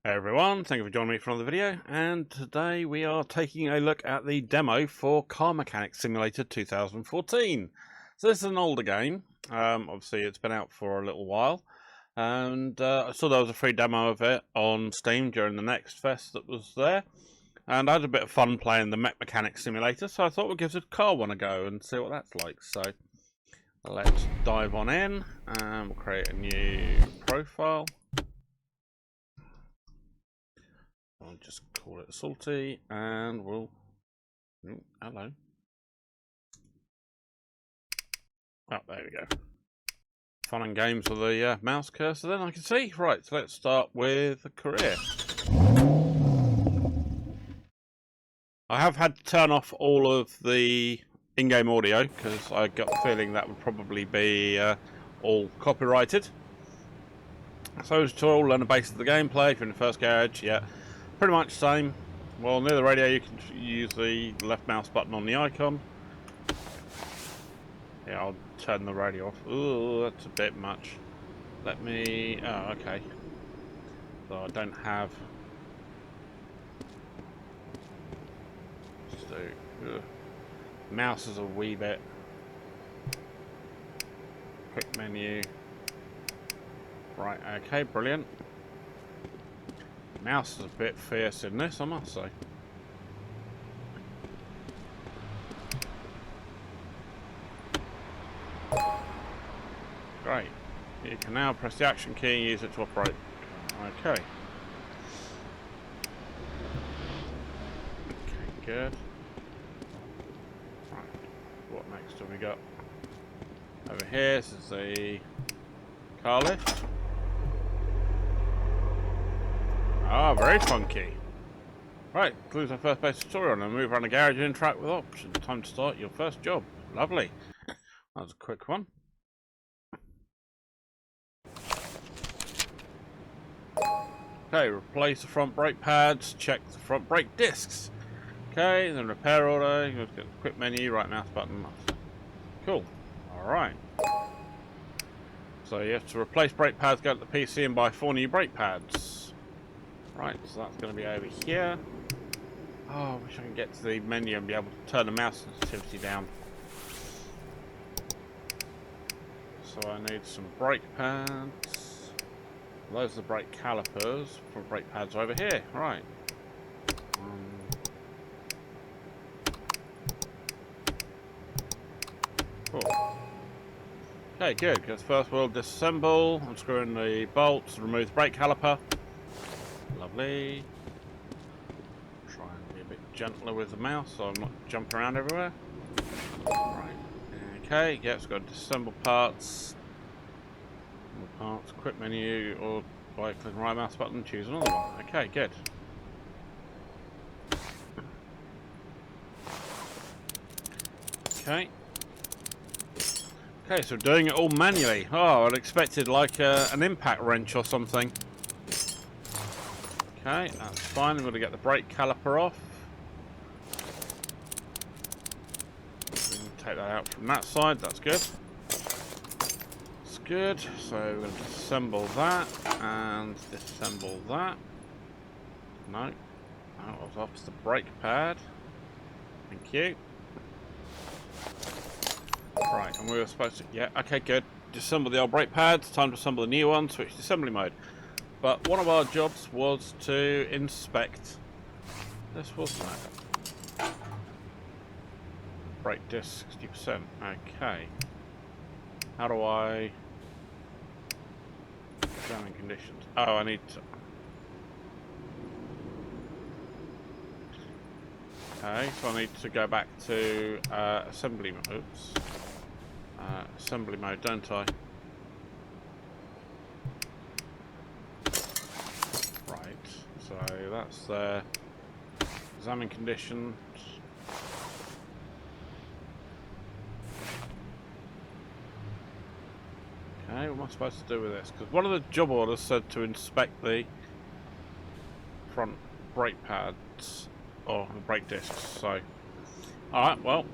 Hey everyone, thank you for joining me for another video, and today we are taking a look at the demo for Car Mechanic Simulator 2014. So this is an older game, obviously it's been out for a little while, and I saw there was a free demo of it on Steam during the Next Fest that was there, and I had a bit of fun playing the Mech Mechanic Simulator, so I thought we'd give the car one a go and see what that's like. So let's dive on in, and we'll create a new profile. I'll just call it Salty, and we'll... hello. Oh, there we go. Fun and games with the mouse cursor then, I can see. Right, so let's start with a career. I have had to turn off all of the in-game audio, because I got the feeling that would probably be all copyrighted. So as to all learn the basics of the gameplay, if you're in the first garage, yeah. Pretty much same. Well, near the radio you can use the left mouse button on the icon. Yeah, I'll turn the radio off. Ooh, that's a bit much. Let me... oh, okay. So I don't have... just do... mouse is a wee bit... quick menu. Right, okay, brilliant. Mouse is a bit fierce in this, I must say. Great. You can now press the action key and use it to operate. Okay. Okay, good. Right. What next have we got? Over here, this is the car lift. Ah, very funky. Right, concludes our first basic tutorial and move around the garage and interact with options. Time to start your first job. Lovely. That was a quick one. Okay, replace the front brake pads, check the front brake discs. Okay, then repair order, you get the quick menu, right mouse button. Cool. Alright. So you have to replace brake pads, go to the PC and buy 4 new brake pads. Right, so that's going to be over here. Oh, I wish I could get to the menu and be able to turn the mouse sensitivity down. So I need some brake pads. Those are the brake calipers for brake pads over here. Right. Cool. Okay, good. Because first we'll disassemble, unscrew in the bolts, remove the brake caliper. Lovely. Try and be a bit gentler with the mouse so I'm not jumping around everywhere. Right. Okay, yeah, it's got to disassemble parts. Parts, quick menu, or by clicking the right mouse button, choose another one. Okay, good. Okay. Okay, so doing it all manually. Oh, I'd expected like an impact wrench or something. Okay, that's fine. I'm going to get the brake caliper off. We can take that out from that side. That's good. That's good. So we're going to disassemble that and disassemble that. No, that was off the brake pad. Thank you. Right, and we were supposed to... yeah, okay, good. Disassemble the old brake pads. Time to assemble the new one. Switch to assembly mode. But one of our jobs was to inspect this, wasn't it? Brake disc 60%. Okay. How do I examine conditions? Oh, I need to. Okay, so I need to go back to assembly mode. Oops. Assembly mode, don't I? So that's examine conditions. Okay, what am I supposed to do with this? Because one of the job orders said to inspect the front brake pads or the brake discs. So, alright, well,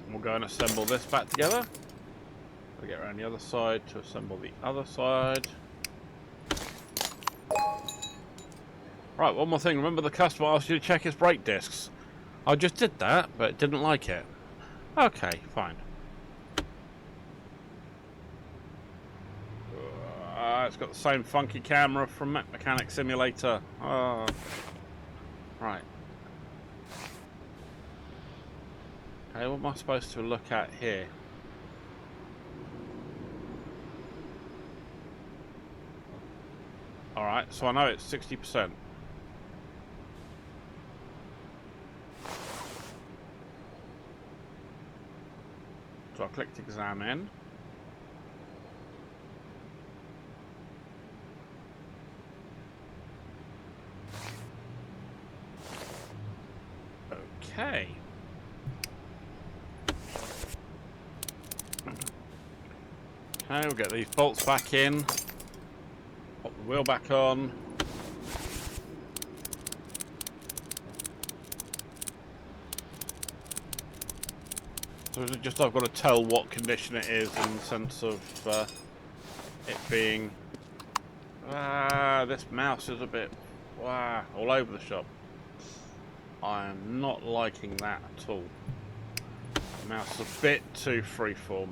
we'll go and assemble this back together. We'll get around the other side to assemble the other side. Right, one more thing. Remember the customer asked you to check his brake discs? I just did that, but it didn't like it. Okay, fine. It's got the same funky camera from Mechanic Simulator. Oh. Right. Okay, what am I supposed to look at here? Alright, so I know it's 60%. So I clicked examine. Okay. Okay, we'll get these bolts back in. Pop the wheel back on. So is it just I've got to tell what condition it is in the sense of it being... this mouse is a bit all over the shop. I am not liking that at all. The mouse is a bit too freeform.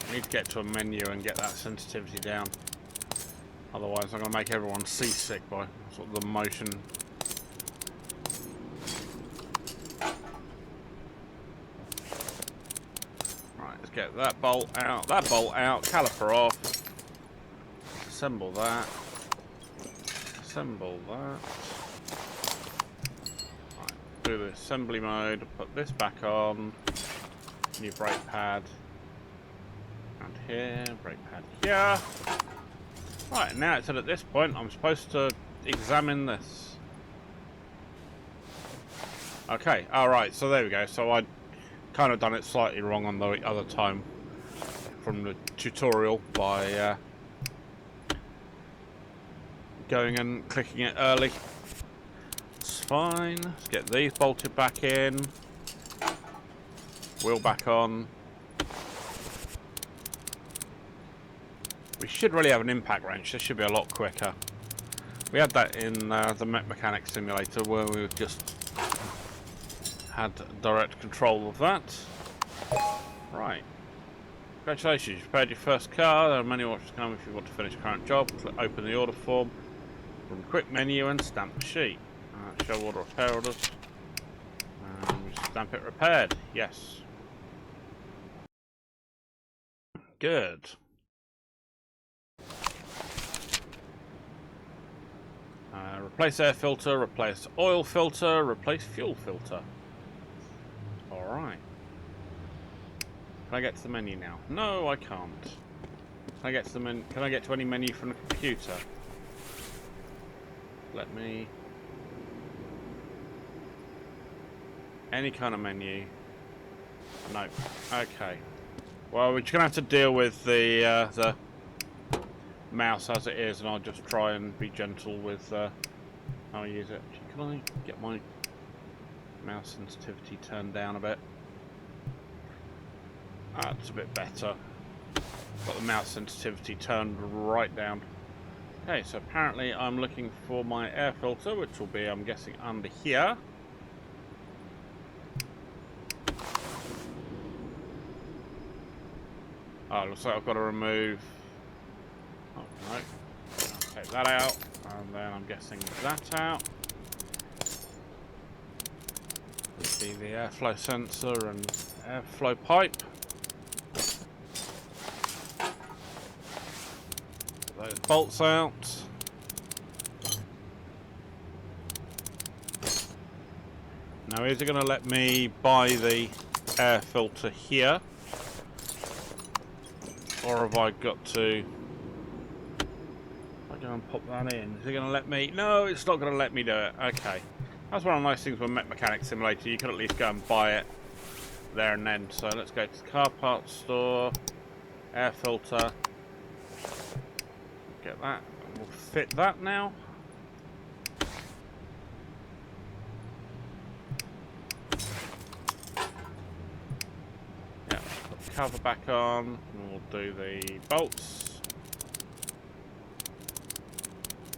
I need to get to a menu and get that sensitivity down. Otherwise I'm going to make everyone seasick by sort of the motion. Right, let's get that bolt out, caliper off. Assemble that. Assemble that. Right, do the assembly mode, put this back on. New brake pad. And here, brake pad here. Right, now it's at this point I'm supposed to examine this. Okay, alright, so there we go. So I'd kind of done it slightly wrong on the other time from the tutorial by going and clicking it early. It's fine. Let's get these bolted back in. Wheel back on. We should really have an impact wrench. This should be a lot quicker. We had that in the Mechanic Simulator where we just had direct control of that. Right. Congratulations, you've prepared your first car. There are many options to come if you want to finish a current job. Click open the order form from the quick menu and stamp the sheet. Show order repair orders. And we stamp it repaired. Yes. Good. Replace air filter, replace oil filter, replace fuel filter. Alright. Can I get to the menu now? No, I can't. Can I get to the menu? Can I get to any menu from the computer? Let me... Any kind of menu. No. Okay. Well, we're just going to have to deal with the mouse as it is, and I'll just try and be gentle with how I use it. Can I get my mouse sensitivity turned down a bit? That's a bit better. Got the mouse sensitivity turned right down. Okay, so apparently I'm looking for my air filter, which will be, I'm guessing, under here. Oh, looks like I've got to remove... Oh, no. I'll take that out, and then I'm guessing that out. This will be the airflow sensor and airflow pipe. Get those bolts out. Now, is it going to let me buy the air filter here? Or have I got to... I go and pop that in. Is it going to let me... No, it's not going to let me do it. Okay. That's one of the nice things with Mechanic Simulator. You can at least go and buy it there and then. So let's go to the car parts store. Air filter. Get that. We'll fit that now. Yeah, put the cover back on. And we'll do the bolts.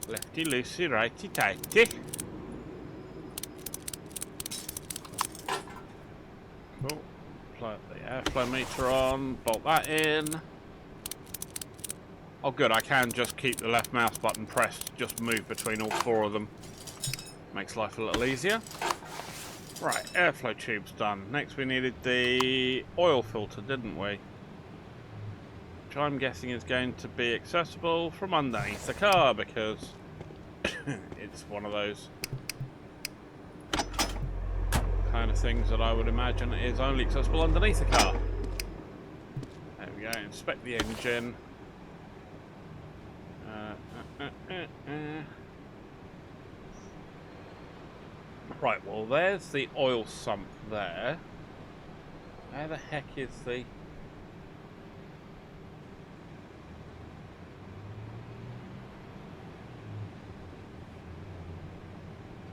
Lefty loosey, righty tighty. Cool. Plug the airflow meter on, bolt that in. Oh good, I can just keep the left mouse button pressed, just move between all four of them. Makes life a little easier. Right, airflow tube's done. Next we needed the oil filter, didn't we? Which I'm guessing is going to be accessible from underneath the car because it's one of those kind of things that I would imagine is only accessible underneath the car. There we go, inspect the engine. Right, well there's the oil sump there. Where the heck is the...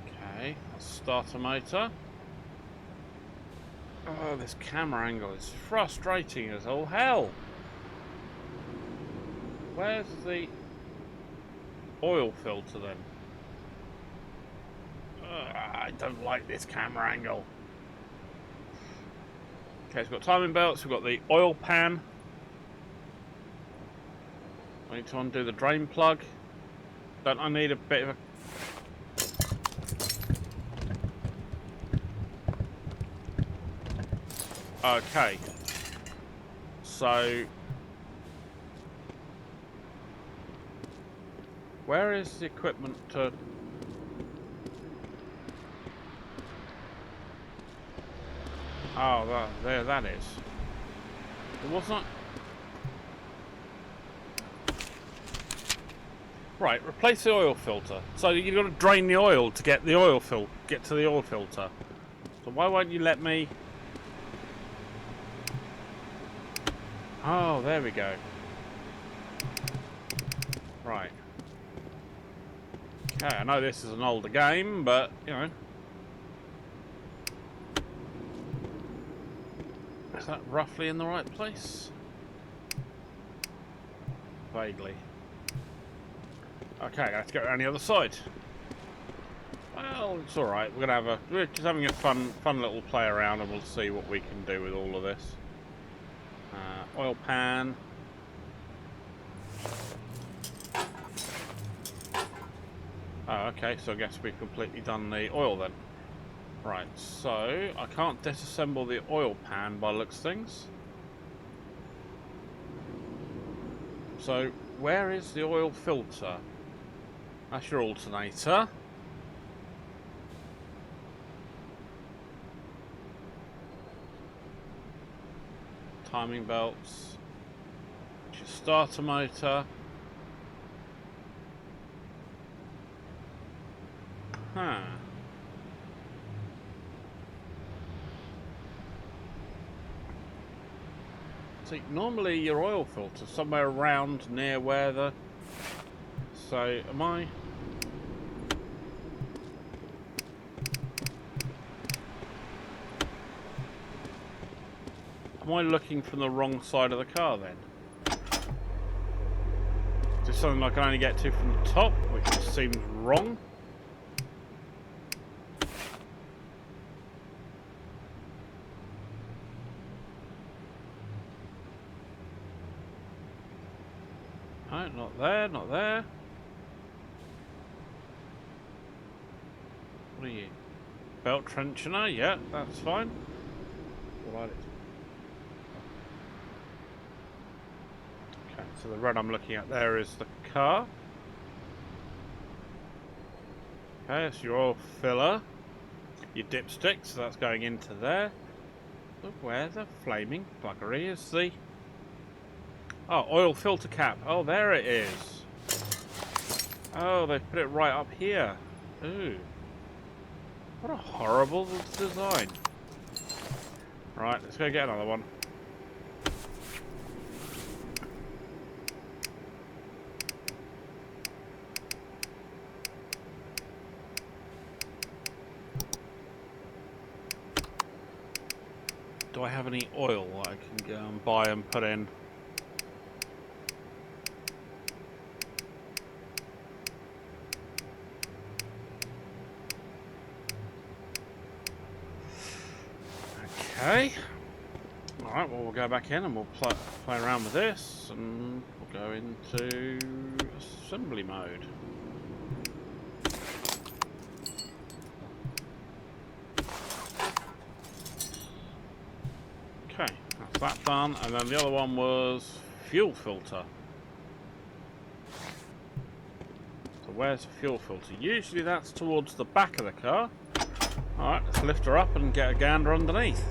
Okay, let's start a motor. Oh, this camera angle is frustrating as all hell. Where's the oil filter then? I don't like this camera angle. Okay, we've got timing belts, we've got the oil pan. I need to undo the drain plug. Don't I need a bit of a... Okay. So... where is the equipment to... Oh, there that is. It wasn't... Right, replace the oil filter. So you've got to drain the oil to get the oil get to the oil filter. So why won't you let me... Oh, there we go. Right. Okay, I know this is an older game, but, you know... Is that roughly in the right place? Vaguely. Okay, let's go around the other side. Well, it's alright. We're just having a fun little play around, and we'll see what we can do with all of this. Oil pan. Oh, okay, so I guess we've completely done the oil then. Right, so I can't disassemble the oil pan by the looks of things. So where is the oil filter? That's your alternator. Timing belts. Your starter motor. Huh. See, normally your oil filter's somewhere around near where the... So, am I... Am I looking from the wrong side of the car then? Is this something I can only get to from the top, which seems wrong? No, not there, not there. What are you? Belt tensioner? Yeah, that's fine. Right. Okay, so the red I'm looking at there is the car. Okay, that's your oil filler. Your dipstick, so that's going into there. Look where the flaming buggery is the... Oh, oil filter cap. Oh, there it is. Oh, they've put it right up here. Ooh. What a horrible design. Right, let's go get another one. Do I have any oil that I can go and buy and put in? Okay. Alright, well we'll go back in and we'll play around with this and we'll go into assembly mode. Okay, that's that done, and then the other one was fuel filter. So where's the fuel filter? Usually that's towards the back of the car. Alright, let's lift her up and get a gander underneath.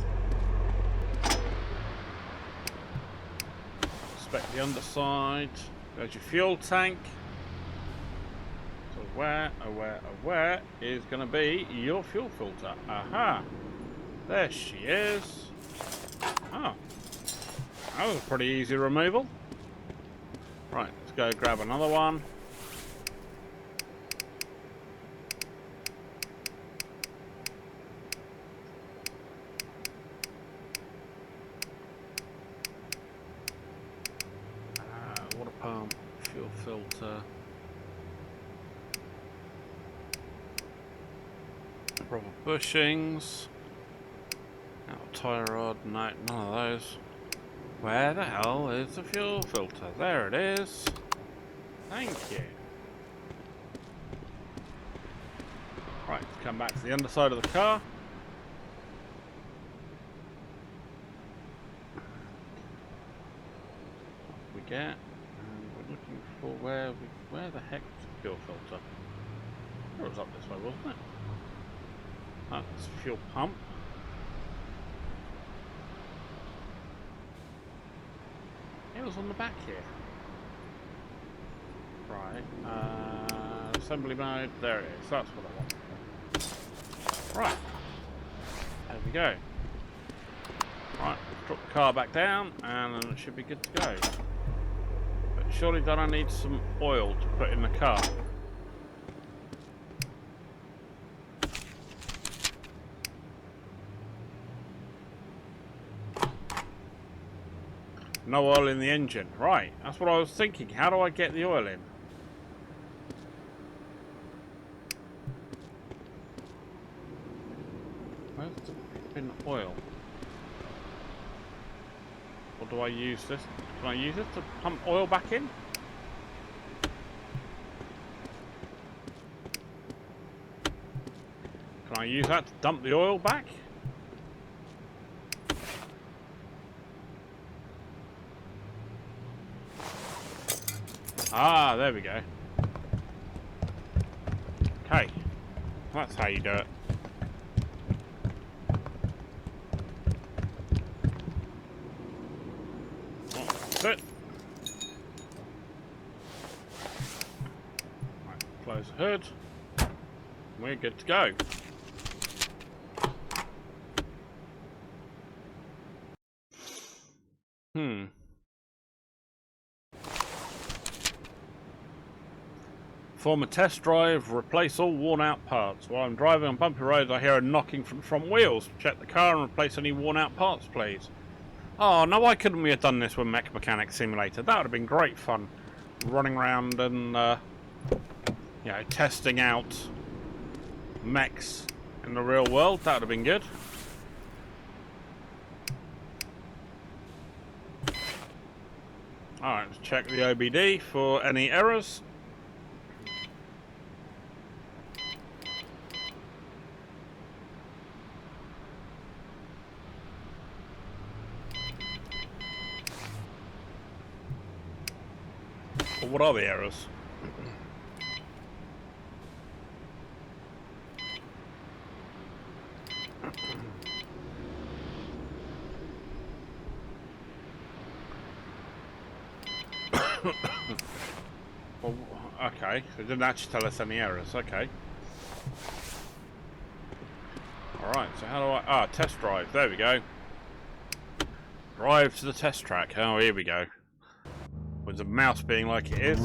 Inspect the underside. There's your fuel tank. So where is going to be your fuel filter? Aha! There she is. Oh, that was a pretty easy removal. Right, let's go grab another one. Water pump, fuel filter. Rubber bushings. Tie rod, no, none of those. Where the hell is the fuel filter? There it is. Thank you. Right, let's come back to the underside of the car. What we get, and we're looking for where the heck is the fuel filter? It was up this way, wasn't it? That's the fuel pump. It was on the back here. Right. Assembly mode. There it is. That's what I want. Right. There we go. Right. Let's drop the car back down and then it should be good to go. But surely don't I need some oil to put in the car? No oil in the engine. Right, that's what I was thinking. How do I get the oil in? Where's the flipping oil? Or do I use this? Can I use it to pump oil back in? Can I use that to dump the oil back? Ah, there we go. Okay. That's how you do it. Oh, that's it. Right, close the hood. We're good to go. Perform a test drive, replace all worn out parts. While I'm driving on bumpy roads, I hear a knocking from front wheels. Check the car and replace any worn out parts, please. Oh, no, why couldn't we have done this with Mech Mechanic Simulator? That would have been great fun. Running around and, you know, testing out mechs in the real world. That would have been good. Alright, let's check the OBD for any errors. What are the errors? Well, okay, so it didn't actually tell us any errors. Okay. Alright, so how do I... Ah, test drive. There we go. Drive to the test track. Oh, here we go. With the mouse being like it is.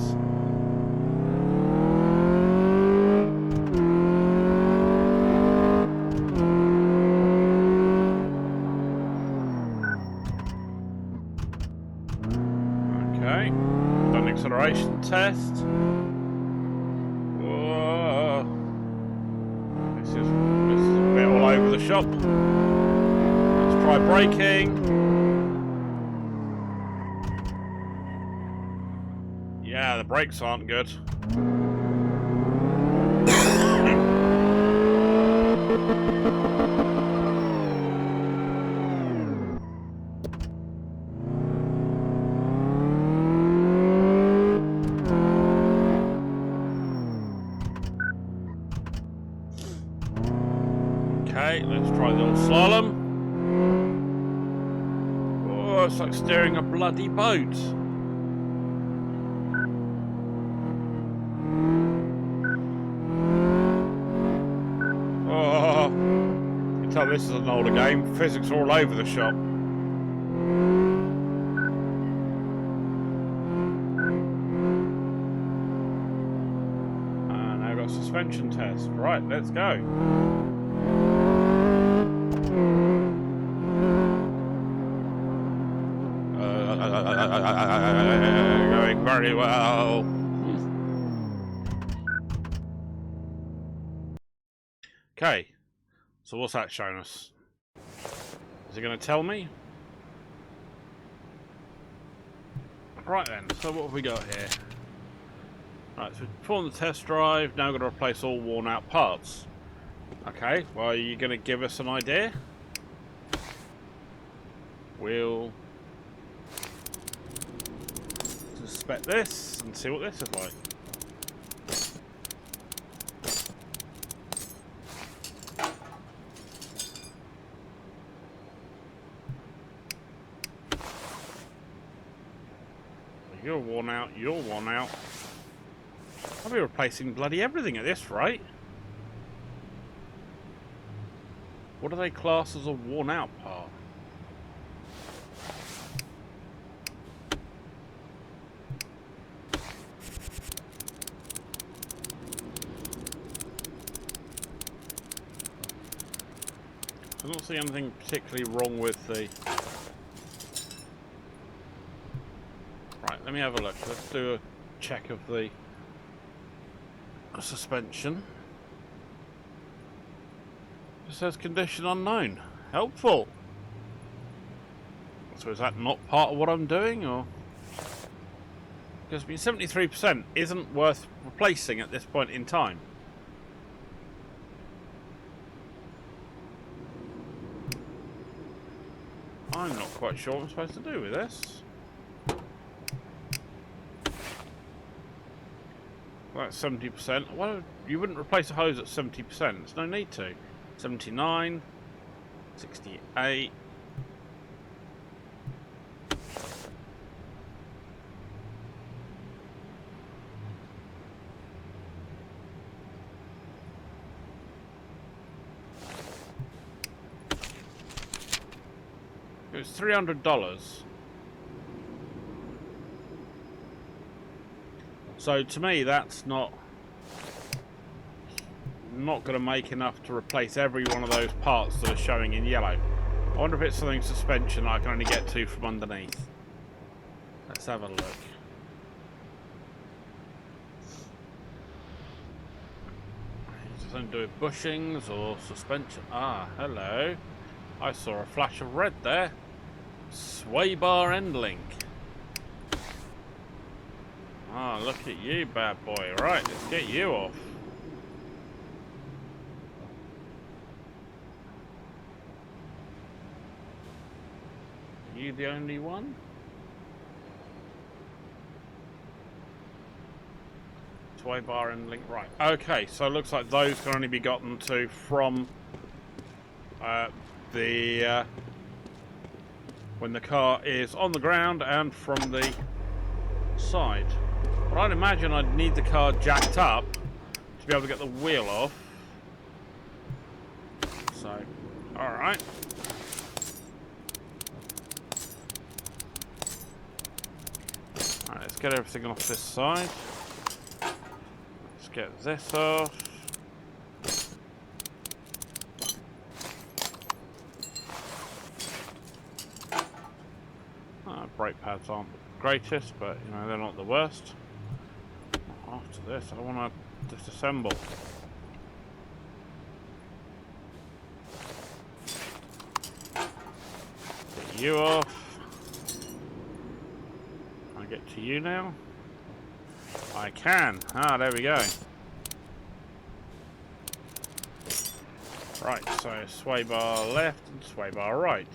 Okay. Done the acceleration test. Whoa. This is a bit all over the shop. Let's try braking. Yeah, the brakes aren't good. Okay, let's try the old slalom. Oh, it's like steering a bloody boat. Oh, you can tell this is an older game. Physics are all over the shop. And now I've got a suspension test. Right, let's go. Going very well. Okay, so what's that showing us? Is it going to tell me? Right then, so what have we got here? Right, so we performed the test drive, now we're going to replace all worn out parts. Okay, well, are you going to give us an idea? We'll suspect this and see what this is like. You're worn out, you're worn out. I'll be replacing bloody everything at this rate. What do they class as a worn out part? I don't see anything particularly wrong with the... Right, let me have a look. Let's do a check of the suspension. It says condition unknown. Helpful. So is that not part of what I'm doing, or? Because I mean, 73% isn't worth replacing at this point in time. I'm not quite sure what I'm supposed to do with this. Well, that's 70%. Well, you wouldn't replace a hose at 70%. There's no need to. 79, 68. It was $300. So to me, that's not going to make enough to replace every one of those parts that are showing in yellow. I wonder if it's something suspension I can only get to from underneath. Let's have a look. Does it do with bushings or suspension? Ah, hello. I saw a flash of red there. Sway bar end link. Ah, look at you, bad boy. Right, let's get you off. Are you the only one? Sway bar end link. Right. Okay, so it looks like those can only be gotten to from when the car is on the ground and from the side. But I'd imagine I'd need the car jacked up to be able to get the wheel off. So, alright. Alright, let's get everything off this side. Let's get this off. Brake pads aren't the greatest, but you know, they're not the worst. After this, I want to disassemble. Get you off. Can I get to you now? I can. Ah, there we go. Right, so sway bar left and sway bar right.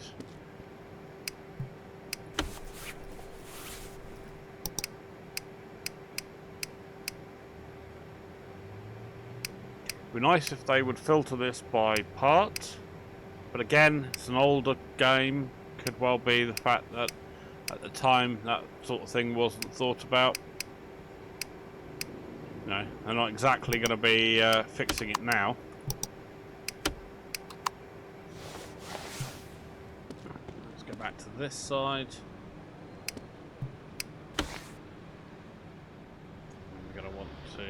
It'd be nice if they would filter this by part, but again, it's an older game. Could well be the fact that at the time that sort of thing wasn't thought about. No, they're not exactly going to be fixing it now. Let's go back to this side. We're going to want to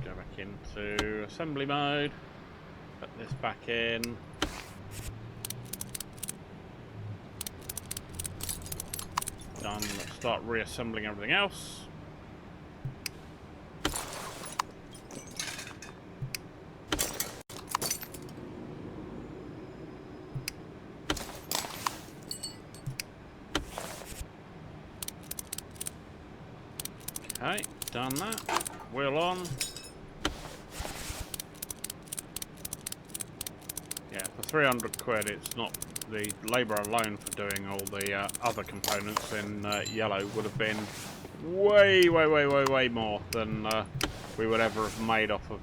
go back into assembly mode. Put this back in. Done. Let's start reassembling everything else. Okay, done that. Wheel on. Yeah, for 300 quid, it's not the labour alone for doing all the other components in yellow would have been way more than we would ever have made off of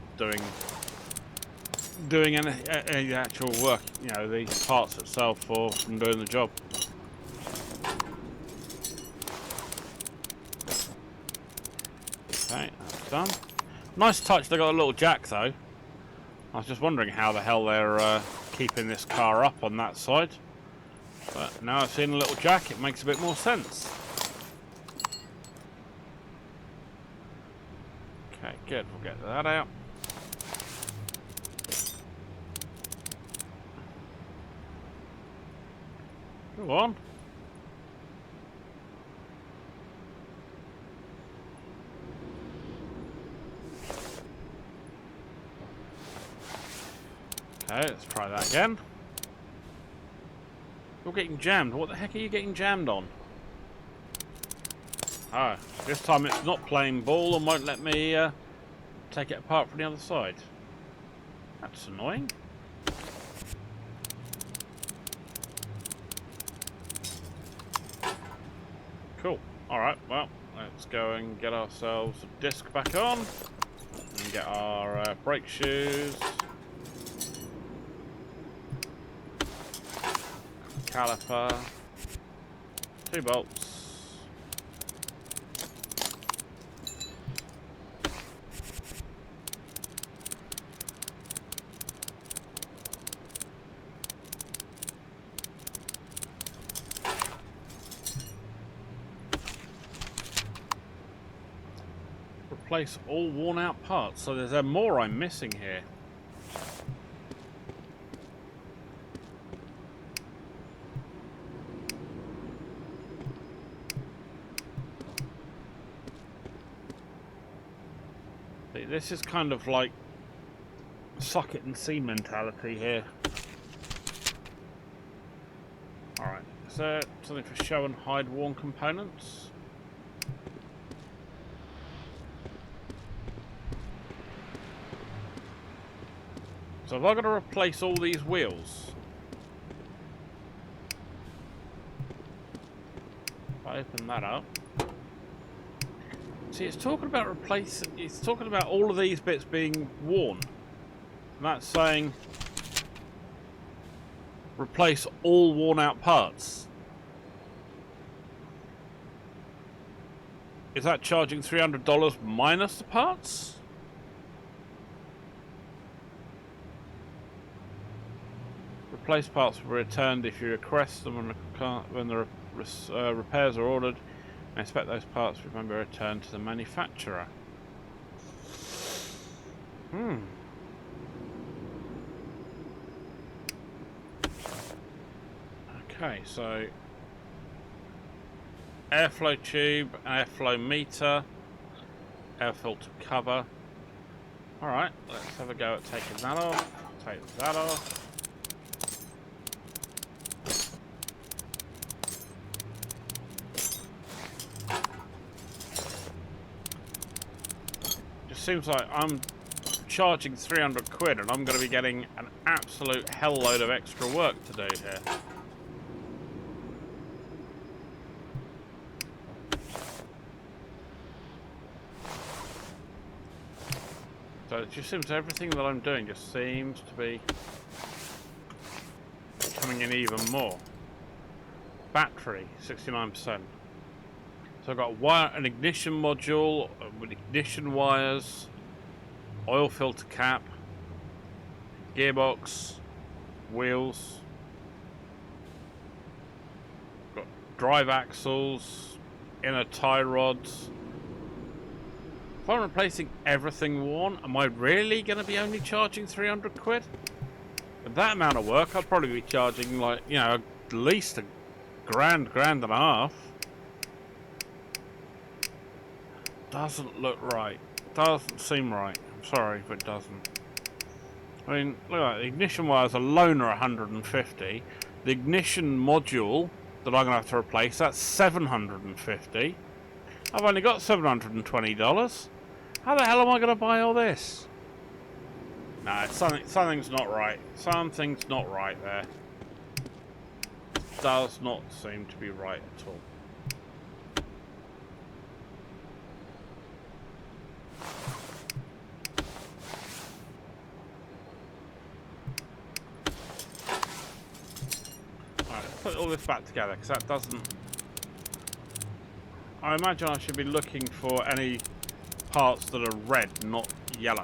doing any actual work. You know, the parts itself for from doing the job. Okay, that's done. Nice touch, they got a little jack though. I was just wondering how the hell they're keeping this car up on that side. But now I've seen a little jack, it makes a bit more sense. Okay, good, we'll get that out. Go on. Okay, let's try that again. You're getting jammed. What the heck are you getting jammed on? Oh, this time it's not playing ball and won't let me take it apart from the other side. That's annoying. Cool. Alright, well, let's go and get ourselves a disc back on. And get our brake shoes. Caliper, 2 bolts, replace all worn out parts. So there's more I'm missing here. This is kind of like suck it and see mentality here. Alright, is there something for show and hide worn components? So have I got to replace all these wheels? If I open that up. See, it's talking about it's talking about all of these bits being worn. And that's saying replace all worn out parts. Is that charging $300 minus the parts? Replace parts will be returned if you request them when the repairs are ordered. I expect those parts will be returned to the manufacturer. Okay, so airflow tube, airflow meter, air filter cover. Alright, let's have a go at taking that off. Take that off. seems like I'm charging 300 quid and I'm going to be getting an absolute hell load of extra work to do here. So it just seems everything that I'm doing just seems to be coming in even more. Battery, 69%. So I've got an ignition module with ignition wires, oil filter cap, gearbox, wheels, got drive axles, inner tie rods. If I'm replacing everything worn, am I really going to be only charging 300 quid? With that amount of work, I'll probably be charging, like, you know, at least a grand and a half. Doesn't look right. Doesn't seem right. I'm sorry if it doesn't. I mean, look at that. The ignition wires alone are 150. The ignition module that I'm going to have to replace, that's 750. I've only got $720. How the hell am I going to buy all this? No, something's not right. Something's not right there. Does not seem to be right at all. Alright, let's put all this back together, because that doesn't... I imagine I should be looking for any parts that are red, not yellow.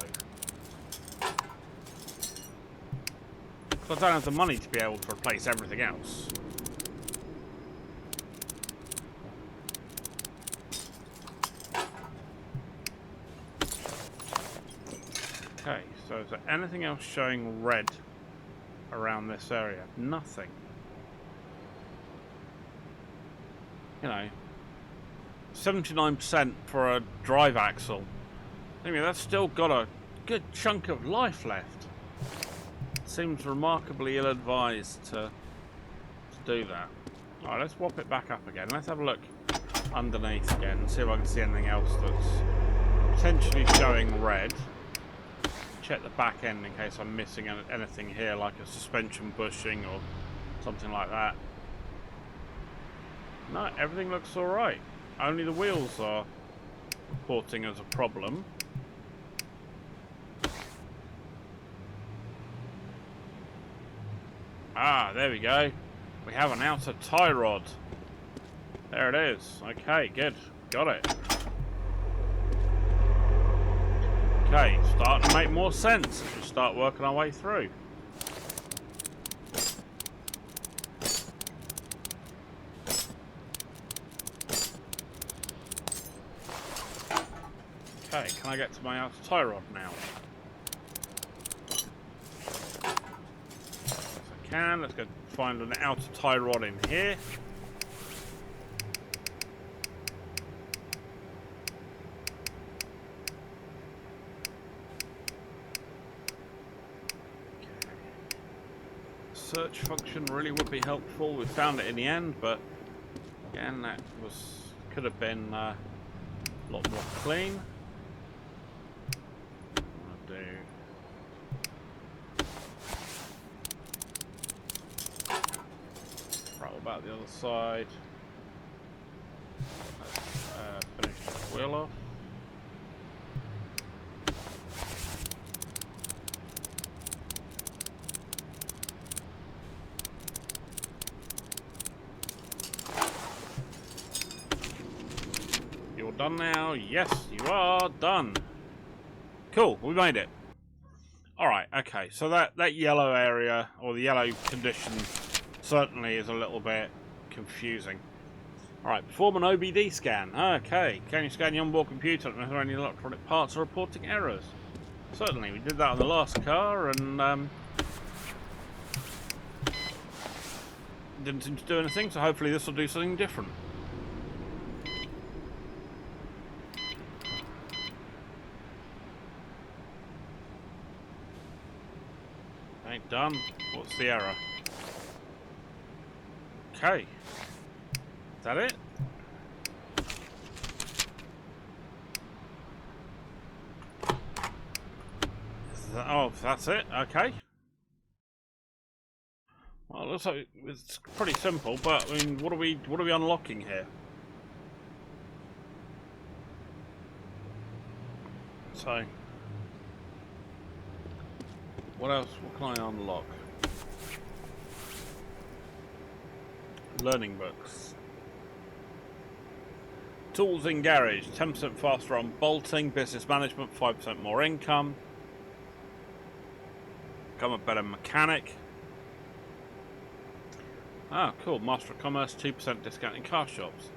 Because I don't have the money to be able to replace everything else. Okay, so is there anything else showing red around this area? Nothing. You know, 79% for a drive axle. I mean, that's still got a good chunk of life left. Seems remarkably ill-advised to do that. Alright, let's swap it back up again. Let's have a look underneath again and see if I can see anything else that's potentially showing red. Check the back end in case I'm missing anything here, like a suspension bushing or something like that. No, everything looks alright. Only the wheels are reporting as a problem. Ah, there we go. We have an outer tie rod. There it is. Okay, good. Got it. Okay, starting to make more sense as we start working our way through. Okay, can I get to my outer tie rod now? Yes, I can. Let's go find an outer tie rod in here. Search function really would be helpful. We found it in the end, but again, that could have been a lot more clean. About the other side. Let's finish the wheel off. You're done now? Yes, you are done. Cool, we made it. Alright, okay, so that yellow area, or the yellow condition, certainly is a little bit confusing. Alright, perform an OBD scan. Okay, can you scan the onboard computer and are there any electronic parts are reporting errors? Certainly, we did that on the last car and didn't seem to do anything, so hopefully this will do something different. Okay, done. What's the error? Okay. Is that it? Oh, that's it. Okay. Well, it looks like it's pretty simple, but I mean, what are we unlocking here? So, what else? What can I unlock? Learning books. Tools in garage. 10% faster on bolting. Business management. 5% more income. Become a better mechanic. Ah, cool. Master of Commerce. 2% discount in car shops.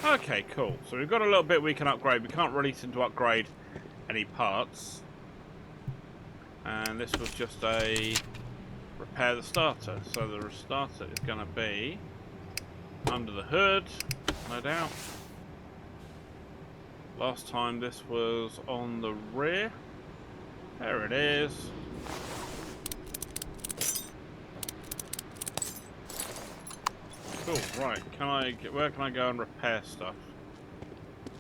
Okay, cool. So we've got a little bit we can upgrade. We can't really seem to upgrade any parts. And this was just a repair the starter. So the starter is going to be under the hood, no doubt. Last time this was on the rear. There it is. Cool, right. Where can I go and repair stuff?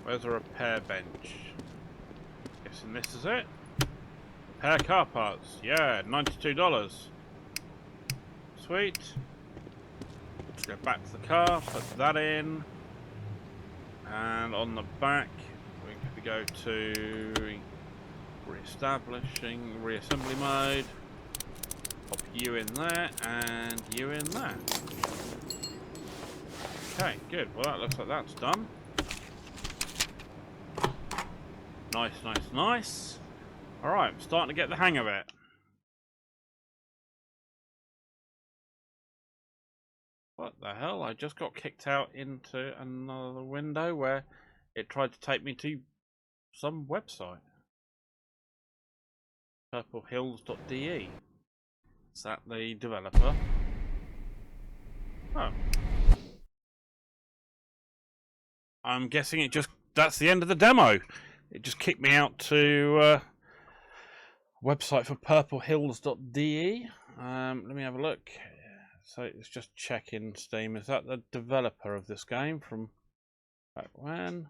Where's a repair bench? Guessing this is it. Repair car parts. Yeah, $92. Sweet. Let's go back to the car, put that in. And on the back, we go to re-establishing, reassembly mode. Pop you in there and you in there. Okay, good. Well, that looks like that's done. Nice, nice, nice. Alright, I'm starting to get the hang of it. What the hell? I just got kicked out into another window where it tried to take me to some website. Purplehills.de. Is that the developer? Oh. I'm guessing that's the end of the demo. It just kicked me out to a website for purplehills.de. Let me have a look. So let's just check in Steam. Is that the developer of this game from back when?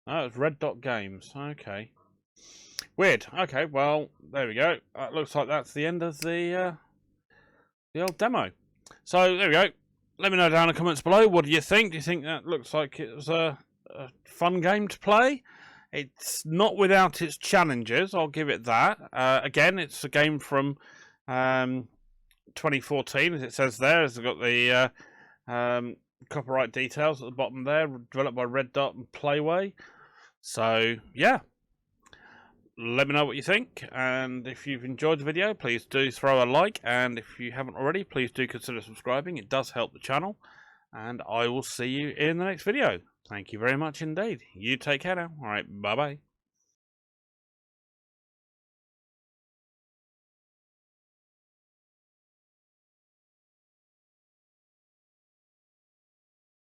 Oh, it's Red Dot Games. Okay. Weird. Okay, well, there we go. Looks like that's the end of the old demo. So there we go. Let me know down in the comments below. What do you think? Do you think that looks like it was a fun game to play? It's not without its challenges. I'll give it that. Again, it's a game from 2014, as it says there. It's got the copyright details at the bottom there, developed by Red Dot and Playway. So yeah, let me know what you think, and if you've enjoyed the video, please do throw a like, and if you haven't already, please do consider subscribing. It does help the channel, and I will see you in the next video. Thank you very much indeed. You take care now. Alright, bye bye.